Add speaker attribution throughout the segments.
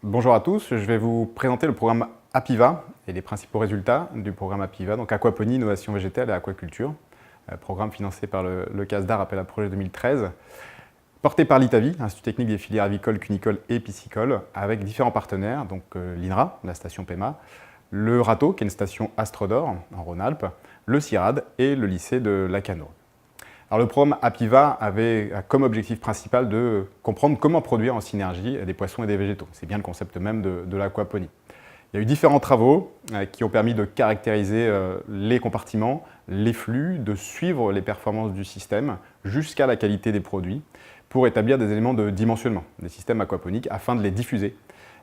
Speaker 1: Bonjour à tous, je vais vous présenter le programme APIVA et les principaux résultats du programme APIVA, donc aquaponie, innovation végétale et aquaculture, programme financé par le CASDAR appel à projet 2013, porté par l'ITAVI, Institut technique des filières avicoles, cunicoles et piscicoles, avec différents partenaires, donc l'INRA, la station PEMA, le RATO, qui est une station Astrodor en Rhône-Alpes, le CIRAD et le lycée de Lacanau. Alors le programme APIVA avait comme objectif principal de comprendre comment produire en synergie des poissons et des végétaux. C'est bien le concept même de l'aquaponie. Il y a eu différents travaux qui ont permis de caractériser les compartiments, les flux, de suivre les performances du système jusqu'à la qualité des produits pour établir des éléments de dimensionnement des systèmes aquaponiques afin de les diffuser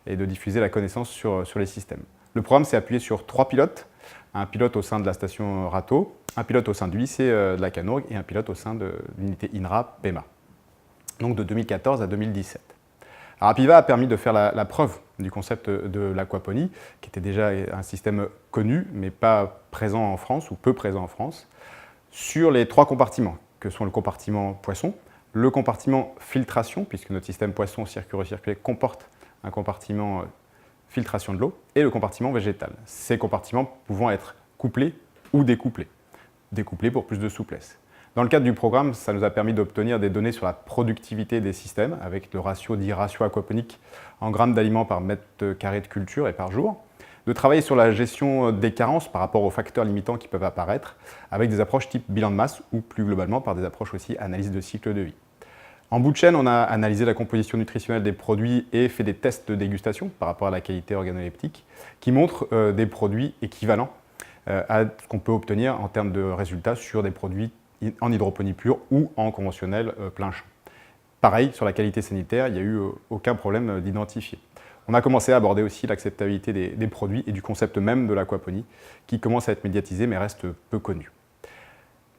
Speaker 1: et de diffuser la connaissance sur les systèmes. Le programme s'est appuyé sur 3 pilotes, un pilote au sein de la station RATO, un pilote au sein du lycée de Lacanau et un pilote au sein de l'unité INRA PEMA, donc de 2014 à 2017. Alors APIVA a permis de faire la preuve du concept de l'aquaponie, qui était déjà un système connu, mais pas présent en France, ou peu présent en France, sur les 3 compartiments, que sont le compartiment poisson, le compartiment filtration, puisque notre système poisson circulo-recirculé comporte un compartiment filtration de l'eau, et le compartiment végétal. Ces compartiments pouvant être couplés ou découplés. Découplés pour plus de souplesse. Dans le cadre du programme, ça nous a permis d'obtenir des données sur la productivité des systèmes, avec le ratio dit ratio aquaponique en grammes d'aliments par mètre carré de culture et par jour, de travailler sur la gestion des carences par rapport aux facteurs limitants qui peuvent apparaître, avec des approches type bilan de masse, ou plus globalement par des approches aussi analyse de cycle de vie. En bout de chaîne, on a analysé la composition nutritionnelle des produits et fait des tests de dégustation par rapport à la qualité organoleptique qui montrent des produits équivalents à ce qu'on peut obtenir en termes de résultats sur des produits en hydroponie pure ou en conventionnel plein champ. Pareil, sur la qualité sanitaire, il n'y a eu aucun problème d'identifier. On a commencé à aborder aussi l'acceptabilité des produits et du concept même de l'aquaponie qui commence à être médiatisé mais reste peu connu.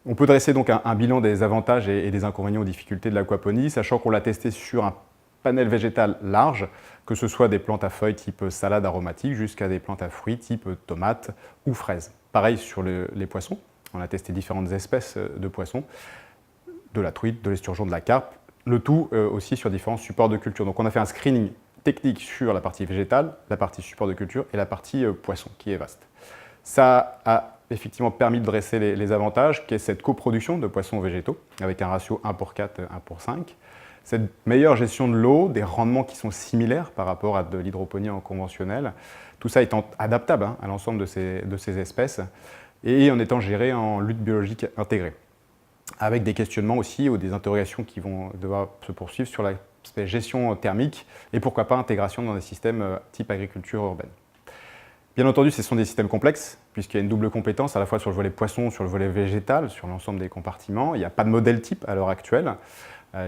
Speaker 1: On peut dresser donc un bilan des avantages et des inconvénients aux difficultés de l'aquaponie, sachant qu'on l'a testé sur un panel végétal large, que ce soit des plantes à feuilles type salade aromatique jusqu'à des plantes à fruits type tomates ou fraises. Pareil sur les poissons, on a testé différentes espèces de poissons, de la truite, de l'esturgeon, de la carpe, le tout aussi sur différents supports de culture. Donc on a fait un screening technique sur la partie végétale, la partie support de culture et la partie poisson, qui est vaste. Ça a effectivement permis de dresser les avantages, qui est cette coproduction de poissons végétaux, avec un ratio 1:4, 1:5, cette meilleure gestion de l'eau, des rendements qui sont similaires par rapport à de l'hydroponie en conventionnel, tout ça étant adaptable à l'ensemble de ces espèces, et en étant géré en lutte biologique intégrée, avec des questionnements aussi ou des interrogations qui vont devoir se poursuivre sur l'aspect gestion thermique, et pourquoi pas intégration dans des systèmes type agriculture urbaine. Bien entendu, ce sont des systèmes complexes, puisqu'il y a une double compétence, à la fois sur le volet poisson, sur le volet végétal, sur l'ensemble des compartiments. Il n'y a pas de modèle type à l'heure actuelle.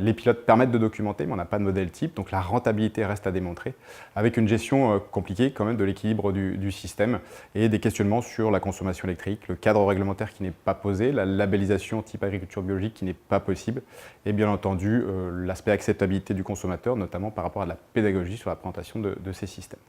Speaker 1: Les pilotes permettent de documenter, mais on n'a pas de modèle type, donc la rentabilité reste à démontrer, avec une gestion compliquée quand même de l'équilibre du système et des questionnements sur la consommation électrique, le cadre réglementaire qui n'est pas posé, la labellisation type agriculture biologique qui n'est pas possible, et bien entendu l'aspect acceptabilité du consommateur, notamment par rapport à de la pédagogie sur la présentation de ces systèmes.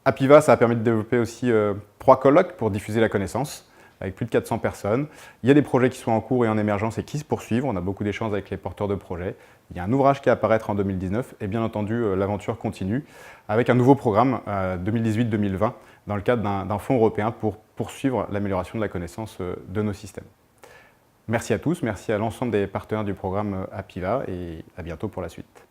Speaker 1: APIVA, ça a permis de développer aussi 3 colloques pour diffuser la connaissance, avec plus de 400 personnes. Il y a des projets qui sont en cours et en émergence et qui se poursuivent. On a beaucoup d'échanges avec les porteurs de projets. Il y a un ouvrage qui va apparaître en 2019 et bien entendu, l'aventure continue avec un nouveau programme 2018-2020 dans le cadre d'un fonds européen pour poursuivre l'amélioration de la connaissance de nos systèmes. Merci à tous, merci à l'ensemble des partenaires du programme APIVA et à bientôt pour la suite.